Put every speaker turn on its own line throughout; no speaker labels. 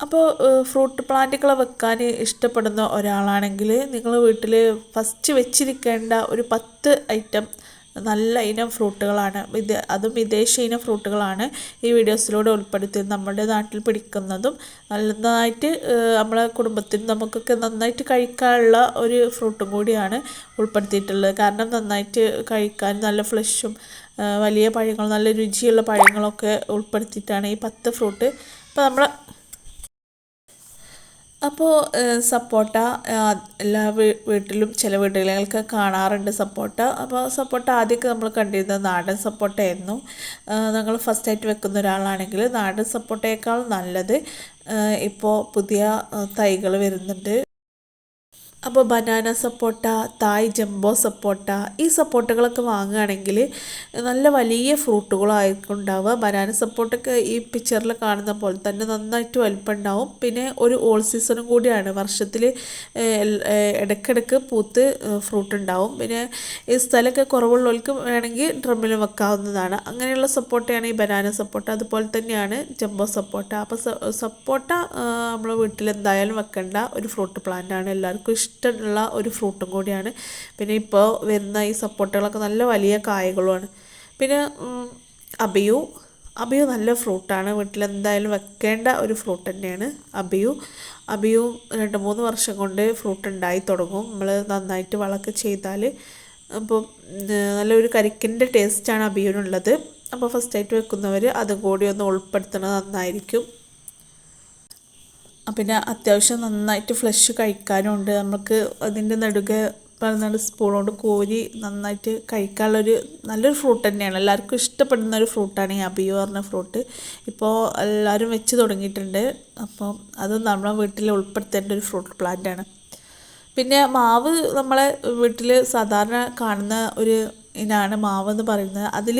അപ്പോൾ ഫ്രൂട്ട് പ്ലാന്റുകൾ വെക്കാൻ ഇഷ്ടപ്പെടുന്ന ഒരാളാണെങ്കിൽ നിങ്ങൾ വീട്ടിൽ ഫസ്റ്റ് വെച്ചിരിക്കേണ്ട ഒരു 10 ഐറ്റം നല്ല ഇനം ഫ്രൂട്ടുകളാണ് അതും വിദേശ ഇനം ഫ്രൂട്ടുകളാണ് ഈ വീഡിയോസിലൂടെ ഉൾപ്പെടുത്തി നമ്മുടെ നാട്ടിൽ പിടിക്കുന്നതും നന്നായിട്ട് നമ്മളെ കുടുംബത്തിന് നമുക്കൊക്കെ നന്നായിട്ട് കഴിക്കാനുള്ള ഒരു ഫ്രൂട്ടും കൂടിയാണ് ഉൾപ്പെടുത്തിയിട്ടുള്ളത്. കാരണം നന്നായിട്ട് കഴിക്കാൻ നല്ല ഫ്ലഷും വലിയ പഴങ്ങൾ നല്ല രുചിയുള്ള പഴങ്ങളൊക്കെ ഉൾപ്പെടുത്തിയിട്ടാണ് ഈ 10 ഫ്രൂട്ട്. അപ്പോൾ സപ്പോട്ട എല്ലാ വീട്ടിലും ചില വീടുകളിലൊക്കെ കാണാറുണ്ട് സപ്പോട്ട. അപ്പോൾ സപ്പോട്ട ആദ്യമൊക്കെ നമ്മൾ കണ്ടിരുന്നത് നാടൻ സപ്പോട്ടയായിരുന്നു. നിങ്ങൾ ഫസ്റ്റായിട്ട് വെക്കുന്ന ഒരാളാണെങ്കിൽ നാടൻ സപ്പോട്ടയേക്കാൾ നല്ലത് ഇപ്പോൾ പുതിയ തൈകൾ വരുന്നുണ്ട്. അപ്പോൾ ബനാന സപ്പോട്ട, തായ് ജംബോ സപ്പോട്ട, ഈ സപ്പോട്ടകളൊക്കെ വാങ്ങുകയാണെങ്കിൽ നല്ല വലിയ ഫ്രൂട്ടുകളായിരിക്കും ഉണ്ടാവുക. ബനാന സപ്പോട്ടൊക്കെ ഈ പിക്ചറിൽ കാണുന്ന പോലെ തന്നെ നന്നായിട്ട് വലിപ്പം ഉണ്ടാവും. പിന്നെ ഒരു ഓൾ സീസണും കൂടിയാണ്, വർഷത്തിൽ ഇടയ്ക്കിടയ്ക്ക് പൂത്ത് ഫ്രൂട്ട് ഉണ്ടാവും. പിന്നെ ഈ സ്ഥലമൊക്കെ കുറവുള്ളവർക്ക് വേണമെങ്കിൽ ഡ്രമ്മിൽ വെക്കാവുന്നതാണ്. അങ്ങനെയുള്ള സപ്പോട്ടയാണ് ഈ ബനാന സപ്പോട്ട. അതുപോലെ തന്നെയാണ് ജംബോ സപ്പോട്ട. അപ്പോൾ സപ്പോട്ട നമ്മൾ വീട്ടിൽ എന്തായാലും വെക്കേണ്ട ഒരു ഫ്രൂട്ട് പ്ലാന്റാണ്, എല്ലാവർക്കും ഇഷ്ടമുള്ള ഒരു ഫ്രൂട്ടും കൂടിയാണ്. പിന്നെ ഇപ്പോൾ വരുന്ന ഈ സപ്പോട്ടകളൊക്കെ നല്ല വലിയ കായകളുമാണ്. പിന്നെ അബിയു നല്ല ഫ്രൂട്ടാണ്, വീട്ടിലെന്തായാലും വെക്കേണ്ട ഒരു ഫ്രൂട്ട് തന്നെയാണ് അബിയു. 2-3 വർഷം കൊണ്ട് ഫ്രൂട്ട് ഉണ്ടായി തുടങ്ങും നമ്മൾ നന്നായിട്ട് വളമൊക്കെ ചെയ്താൽ. അപ്പോൾ നല്ലൊരു കരിക്കിൻ്റെ ടേസ്റ്റാണ് അബിയുനുള്ളത്. അപ്പോൾ ഫസ്റ്റായിട്ട് വെക്കുന്നവർ അതും കൂടി ഒന്ന് ഉൾപ്പെടുത്തുന്നത് നന്നായിരിക്കും. പിന്നെ അത്യാവശ്യം നന്നായിട്ട് ഫ്ലഷ് കഴിക്കാനുണ്ട്. നമുക്ക് അതിൻ്റെ നെടുകെ പറഞ്ഞ സ്പൂൺ കൊണ്ട് കോരി നന്നായിട്ട് കഴിക്കാനുള്ളൊരു നല്ലൊരു ഫ്രൂട്ട് തന്നെയാണ്. എല്ലാവർക്കും ഇഷ്ടപ്പെടുന്ന ഒരു ഫ്രൂട്ടാണ് ഈ അബിയു പറഞ്ഞ ഫ്രൂട്ട്. ഇപ്പോൾ എല്ലാവരും വെച്ച് തുടങ്ങിയിട്ടുണ്ട്. അപ്പോൾ അത് നമ്മളെ വീട്ടിൽ ഉൾപ്പെടുത്തേണ്ട ഒരു ഫ്രൂട്ട് പ്ലാന്റാണ്. പിന്നെ മാവ് നമ്മളെ വീട്ടിൽ സാധാരണ കാണുന്ന ഒരു ഇനാണ് മാവ് എന്ന് പറയുന്നത്. അതിൽ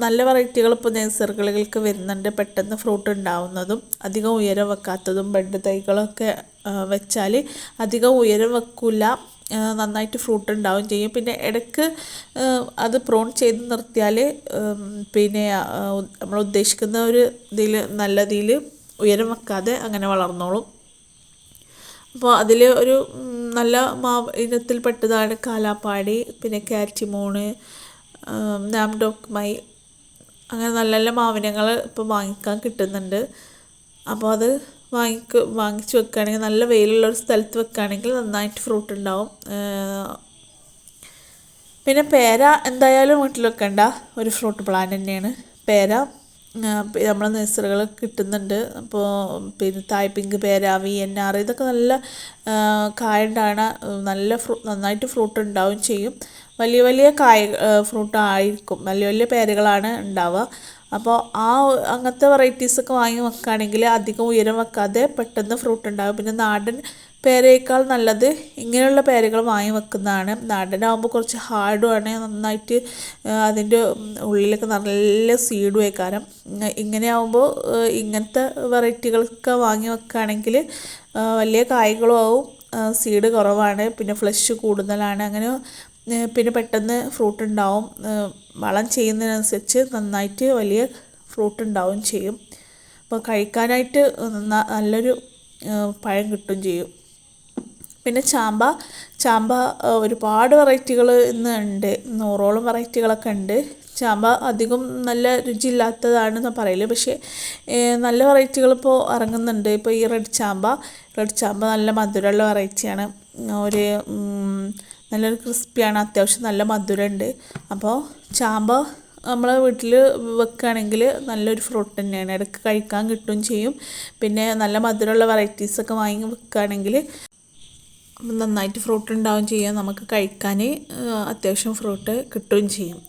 നല്ല വെറൈറ്റികൾ ഇപ്പോൾ നഴ്സറികളിലേക്ക് വരുന്നുണ്ട്, പെട്ടെന്ന് ഫ്രൂട്ട് ഉണ്ടാവുന്നതും അധികം ഉയരം വെക്കാത്തതും. ബെഡ് തൈകളൊക്കെ വെച്ചാൽ അധികം ഉയരം വെക്കില്ല, നന്നായിട്ട് ഫ്രൂട്ട് ഉണ്ടാവുകയും ചെയ്യും. പിന്നെ ഇടയ്ക്ക് അത് പ്രൂൺ ചെയ്ത് നിർത്തിയാൽ പിന്നെ നമ്മൾ ഉദ്ദേശിക്കുന്ന ഒരു നല്ല ഇതിൽ ഉയരം വെക്കാതെ അങ്ങനെ വളർന്നോളും. അപ്പോൾ അതിൽ ഒരു നല്ല മാവ് ഇനത്തിൽപ്പെട്ടതാണ് കാലാപ്പാടി, പിന്നെ കാറ്റിമോണ്, നാംഡോക്മൈ, അങ്ങനെ നല്ല നല്ല മാവിനങ്ങൾ ഇപ്പോൾ വാങ്ങിക്കാൻ കിട്ടുന്നുണ്ട്. അപ്പോൾ അത് വാങ്ങിച്ച് വെക്കുകയാണെങ്കിൽ നല്ല വെയിലുള്ളൊരു സ്ഥലത്ത് വെക്കുകയാണെങ്കിൽ നന്നായിട്ട് ഫ്രൂട്ട് ഉണ്ടാവും. പിന്നെ പേര എന്തായാലും വീട്ടിൽ വെക്കേണ്ട ഒരു ഫ്രൂട്ട് പ്ലാന്റ് തന്നെയാണ് പേര. നമ്മളെ നഴ്സറികൾ കിട്ടുന്നുണ്ട്. അപ്പോൾ പിന്നെ തായ് പിങ്ക് പേര, VNR, ഇതൊക്കെ നല്ല കായുണ്ടാണ്, നന്നായിട്ട് ഫ്രൂട്ട് ഉണ്ടാവുകയും ചെയ്യും. വലിയ വലിയ ഫ്രൂട്ട് ആയിരിക്കും, വലിയ വലിയ പേരകളാണ് ഉണ്ടാവുക. അപ്പോൾ അങ്ങനത്തെ വെറൈറ്റീസൊക്കെ വാങ്ങി വെക്കുകയാണെങ്കിൽ അധികം ഉയരം വെക്കാതെ പെട്ടെന്ന് ഫ്രൂട്ട് ഉണ്ടാകും. പിന്നെ നാടൻ പേരയേക്കാൾ നല്ലത് ഇങ്ങനെയുള്ള പേരകൾ വാങ്ങി വെക്കുന്നതാണ്. നാടനാകുമ്പോൾ കുറച്ച് ഹാർഡുമാണ്, നന്നായിട്ട് അതിൻ്റെ ഉള്ളിലൊക്കെ നല്ല സീഡും ആയിക്കാരം. ഇങ്ങനെ ആകുമ്പോൾ ഇങ്ങനത്തെ വെറൈറ്റികളൊക്കെ വാങ്ങി വെക്കുകയാണെങ്കിൽ വലിയ കായ്കളും ആവും, സീഡ് കുറവാണ്, പിന്നെ ഫ്ലഷ് കൂടുതലാണ്. അങ്ങനെ പിന്നെ പെട്ടെന്ന് ഫ്രൂട്ട് ഉണ്ടാവും. വളം ചെയ്യുന്നതിനനുസരിച്ച് നന്നായിട്ട് വലിയ ഫ്രൂട്ട് ഉണ്ടാവുകയും ചെയ്യും. അപ്പോൾ കഴിക്കാനായിട്ട് നല്ലൊരു പഴം കിട്ടുകയും ചെയ്യും. പിന്നെ ചാമ്പ ഒരുപാട് വെറൈറ്റികൾ ഇന്ന് ഉണ്ട്, 100ഓളം വെറൈറ്റികളൊക്കെ ഉണ്ട്. ചാമ്പ അധികം നല്ല രുചിയില്ലാത്തതാണെന്ന് പറയല്, പക്ഷേ നല്ല വെറൈറ്റികൾ ഇപ്പോൾ ഇറങ്ങുന്നുണ്ട്. ഇപ്പോൾ ഈ റെഡ് ചാമ്പ നല്ല മധുരമുള്ള വെറൈറ്റിയാണ്, നല്ലൊരു ക്രിസ്പിയാണ്, അത്യാവശ്യം നല്ല മധുരമുണ്ട്. അപ്പോൾ ചാമ്പ നമ്മളെ വീട്ടിൽ വെക്കുകയാണെങ്കിൽ നല്ലൊരു ഫ്രൂട്ട് തന്നെയാണ്, ഇടയ്ക്ക് കഴിക്കാൻ കിട്ടുകയും ചെയ്യും. പിന്നെ നല്ല മധുരമുള്ള വെറൈറ്റീസൊക്കെ വാങ്ങി വെക്കുകയാണെങ്കിൽ നന്നായിട്ട് ഫ്രൂട്ട് ഉണ്ടാവുകയും ചെയ്യും, നമുക്ക് കഴിക്കാൻ അത്യാവശ്യം ഫ്രൂട്ട് കിട്ടുകയും ചെയ്യും.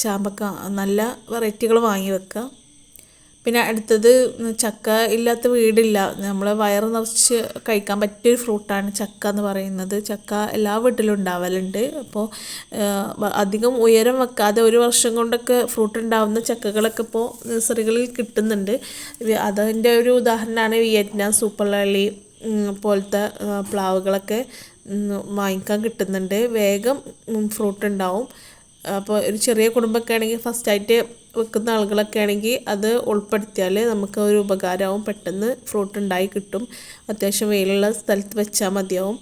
ചാമ്പക്ക നല്ല വെറൈറ്റികൾ വാങ്ങി വെക്കുക. പിന്നെ അടുത്തത് ചക്ക ഇല്ലാത്ത വീടില്ല, നമ്മൾ വയറ് നിറച്ച് കഴിക്കാൻ പറ്റിയൊരു ഫ്രൂട്ടാണ് ചക്ക എന്ന് പറയുന്നത്. ചക്ക എല്ലാ വീട്ടിലും ഉണ്ടാവലുണ്ട്. അപ്പോൾ അധികം ഉയരം വെക്കാതെ ഒരു വർഷം കൊണ്ടൊക്കെ ഫ്രൂട്ട് ഉണ്ടാവുന്ന ചക്കകളൊക്കെ ഇപ്പോൾ നഴ്സറികളിൽ കിട്ടുന്നുണ്ട്. അതിൻ്റെ ഒരു ഉദാഹരണമാണ് വിയറ്റ്നാം സൂപ്പർ ലള്ളി പോലത്തെ പ്ലാവുകളൊക്കെ വാങ്ങിക്കാൻ കിട്ടുന്നുണ്ട്. വേഗം ഫ്രൂട്ട് ഉണ്ടാവും. അപ്പോൾ ഒരു ചെറിയ കുടുംബമൊക്കെ ആണെങ്കിൽ ഫസ്റ്റായിട്ട് വെക്കുന്ന ആളുകളൊക്കെ ആണെങ്കിൽ അത് ഉൾപ്പെടുത്തിയാൽ നമുക്ക് ഒരു ഉപകാരമാവും. പെട്ടെന്ന് ഫ്രൂട്ട് ഉണ്ടായി കിട്ടും. അത്യാവശ്യം വെയിലുള്ള സ്ഥലത്ത് വെച്ചാൽ മതിയാവും.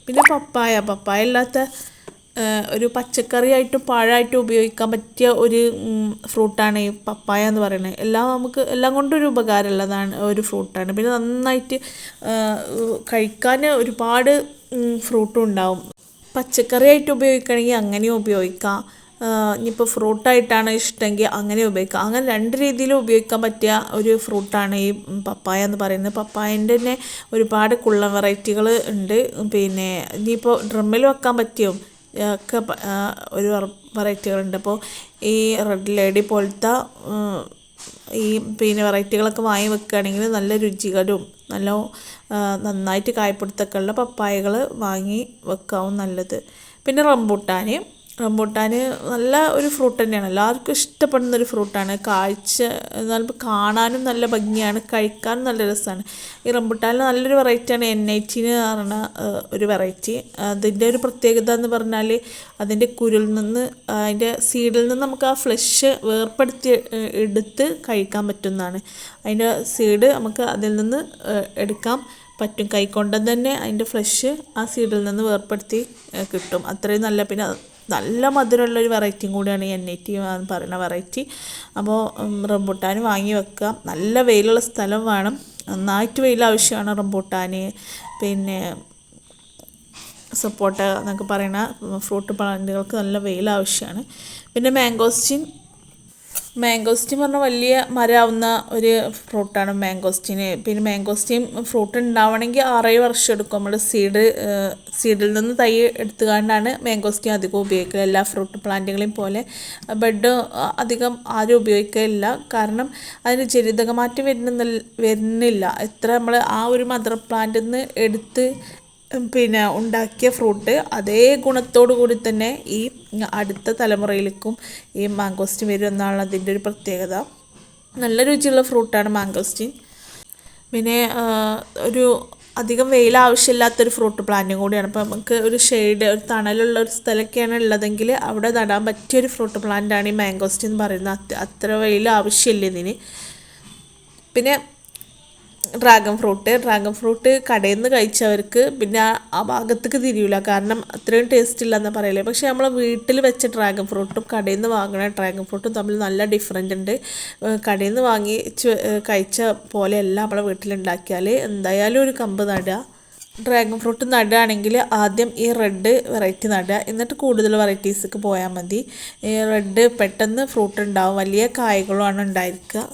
പിന്നെ പപ്പായ അല്ലാത്ത ഒരു പച്ചക്കറിയായിട്ടും പഴമായിട്ടും ഉപയോഗിക്കാൻ പറ്റിയ ഒരു ഫ്രൂട്ടാണ് ഈ പപ്പായ എന്ന് പറയുന്നത്. എല്ലാം കൊണ്ടും ഒരു ഉപകാരമുള്ളതാണ് ഒരു ഫ്രൂട്ടാണ്. പിന്നെ നന്നായിട്ട് കഴിക്കാൻ ഒരുപാട് ഫ്രൂട്ടും ഉണ്ടാവും. പച്ചക്കറിയായിട്ട് ഉപയോഗിക്കുകയാണെങ്കിൽ അങ്ങനെയും ഉപയോഗിക്കാം. ഇനിയിപ്പോൾ ഫ്രൂട്ടായിട്ടാണ് ഇഷ്ടമെങ്കിൽ അങ്ങനെ ഉപയോഗിക്കാം. അങ്ങനെ രണ്ട് രീതിയിലും ഉപയോഗിക്കാൻ പറ്റിയ ഒരു ഫ്രൂട്ടാണ് ഈ പപ്പായ എന്ന് പറയുന്നത്. പപ്പായൻ്റെ തന്നെ ഒരുപാട് കുള്ള വെറൈറ്റികൾ ഉണ്ട്. പിന്നെ ഇനിയിപ്പോൾ ഡ്രമ്മിൽ വെക്കാൻ പറ്റിയും ഒക്കെ ഒരു വെറൈറ്റികളുണ്ട്. അപ്പോൾ ഈ റെഡ് ലേഡി പോലത്തെ ഈ പിന്നെ വെറൈറ്റികളൊക്കെ വാങ്ങി വെക്കുകയാണെങ്കിൽ നല്ല രുചികരവും നന്നായിട്ട് കായ്പിടുത്തൊക്കെ ഉള്ള പപ്പായകൾ വാങ്ങി വെക്കാവും നല്ലത്. പിന്നെ റംബൂട്ടാൻ നല്ല ഒരു ഫ്രൂട്ട് തന്നെയാണ്. എല്ലാവർക്കും ഇഷ്ടപ്പെടുന്ന ഒരു ഫ്രൂട്ടാണ്. എന്നാൽ കാണാനും നല്ല ഭംഗിയാണ്, കഴിക്കാനും നല്ല രസമാണ്. ഈ റംബൂട്ടാനിൽ നല്ലൊരു വെറൈറ്റിയാണ് N18 എന്ന് പറഞ്ഞ ഒരു വെറൈറ്റി. അതിൻ്റെ ഒരു പ്രത്യേകത എന്ന് പറഞ്ഞാൽ അതിൻ്റെ കുരുവിൽ നിന്ന്, അതിൻ്റെ സീഡിൽ നിന്ന് നമുക്ക് ആ ഫ്ലഷ് വേർപ്പെടുത്തി എടുത്ത് കഴിക്കാൻ പറ്റുന്നതാണ്. അതിൻ്റെ സീഡ് നമുക്ക് അതിൽ നിന്ന് എടുക്കാൻ പറ്റും. കൈകൊണ്ട് തന്നെ അതിൻ്റെ ഫ്ലഷ് ആ സീഡിൽ നിന്ന് വേർപ്പെടുത്തി കിട്ടും. അത്രയും നല്ല, പിന്നെ നല്ല മധുരമുള്ളൊരു വെറൈറ്റിയും കൂടിയാണ് ഈ N18 എന്ന് പറയുന്ന വെറൈറ്റി. അപ്പോൾ റംബൂട്ടാൻ വാങ്ങി വെക്കുക. നല്ല വെയിലുള്ള സ്ഥലം വേണം, നന്നായിട്ട് വെയിൽ ആവശ്യമാണ് റംബൂട്ടാൻ. പിന്നെ സപ്പോട്ട എന്നൊക്കെ പറയുന്ന ഫ്രൂട്ട് പ്ലാന്റുകൾക്ക് നല്ല വെയിൽ ആവശ്യമാണ്. പിന്നെ മാംഗോസ്റ്റിൻ പറഞ്ഞാൽ വലിയ മരമാവുന്ന ഒരു ഫ്രൂട്ടാണ് മാംഗോസ്റ്റിന്. പിന്നെ മാംഗോസ്റ്റിൻ ഫ്രൂട്ട് ഉണ്ടാവണമെങ്കിൽ 6 വർഷം എടുക്കും. നമ്മൾ സീഡിൽ നിന്ന് തൈ എടുത്തുകൊണ്ടാണ് മാംഗോസ്റ്റിൻ അധികം ഉപയോഗിക്കുക. എല്ലാ ഫ്രൂട്ട് പ്ലാന്റുകളെയും പോലെ ബെഡ് അധികം ആരും ഉപയോഗിക്കില്ല. കാരണം അതിന് ജനിതകമാറ്റം വരുന്നില്ല. എത്ര നമ്മൾ ആ ഒരു മദർ പ്ലാന്റിൽ നിന്ന് എടുത്ത് പിന്നെ ഉണ്ടാക്കിയ ഫ്രൂട്ട് അതേ ഗുണത്തോടു കൂടി തന്നെ ഈ അടുത്ത തലമുറയിലേക്കും ഈ മാംഗോസ്റ്റിൻ വരും എന്നാണ് അതിൻ്റെ ഒരു പ്രത്യേകത. നല്ല രുചിയുള്ള ഫ്രൂട്ടാണ് മാംഗോസ്റ്റിൻ. പിന്നെ ഒരു അധികം വെയിൽ ആവശ്യമില്ലാത്തൊരു ഫ്രൂട്ട് പ്ലാന്റും കൂടിയാണ്. അപ്പോൾ നമുക്ക് ഒരു തണലുള്ള ഒരു സ്ഥലമൊക്കെയാണ് ഉള്ളതെങ്കിൽ അവിടെ നടാൻ പറ്റിയൊരു ഫ്രൂട്ട് പ്ലാന്റാണ് ഈ മാംഗോസ്റ്റിൻ എന്ന് പറയുന്നത്. അത്ര വെയിൽ ആവശ്യമില്ല ഇതിന്. പിന്നെ ഡ്രാഗൺ ഫ്രൂട്ട് കടയിൽ നിന്ന് കഴിച്ചവർക്ക് പിന്നെ ആ ഭാഗത്തേക്ക് തിരിയില്ല. കാരണം അത്രയും ടേസ്റ്റ് ഇല്ലെന്ന് പറയില്ലേ. പക്ഷേ നമ്മൾ വീട്ടിൽ വെച്ച ഡ്രാഗൺ ഫ്രൂട്ടും കടയിൽ നിന്ന് വാങ്ങുന്ന ഡ്രാഗൺ ഫ്രൂട്ടും തമ്മിൽ നല്ല ഡിഫറൻ്റ് ഉണ്ട്. കടയിൽ നിന്ന് വാങ്ങി കഴിച്ച പോലെയല്ല നമ്മളെ വീട്ടിലുണ്ടാക്കിയാൽ. എന്തായാലും ഒരു കമ്പ് നടുക. ഡ്രാഗൺ ഫ്രൂട്ട് നടുകയാണെങ്കിൽ ആദ്യം ഈ റെഡ് വെറൈറ്റി നടുക, എന്നിട്ട് കൂടുതൽ വെറൈറ്റീസൊക്കെ പോയാൽ മതി. ഈ റെഡ് പെട്ടെന്ന് ഫ്രൂട്ട് ഉണ്ടാവും, വലിയ കായ്കളുമാണ് ഉണ്ടായിരിക്കുക.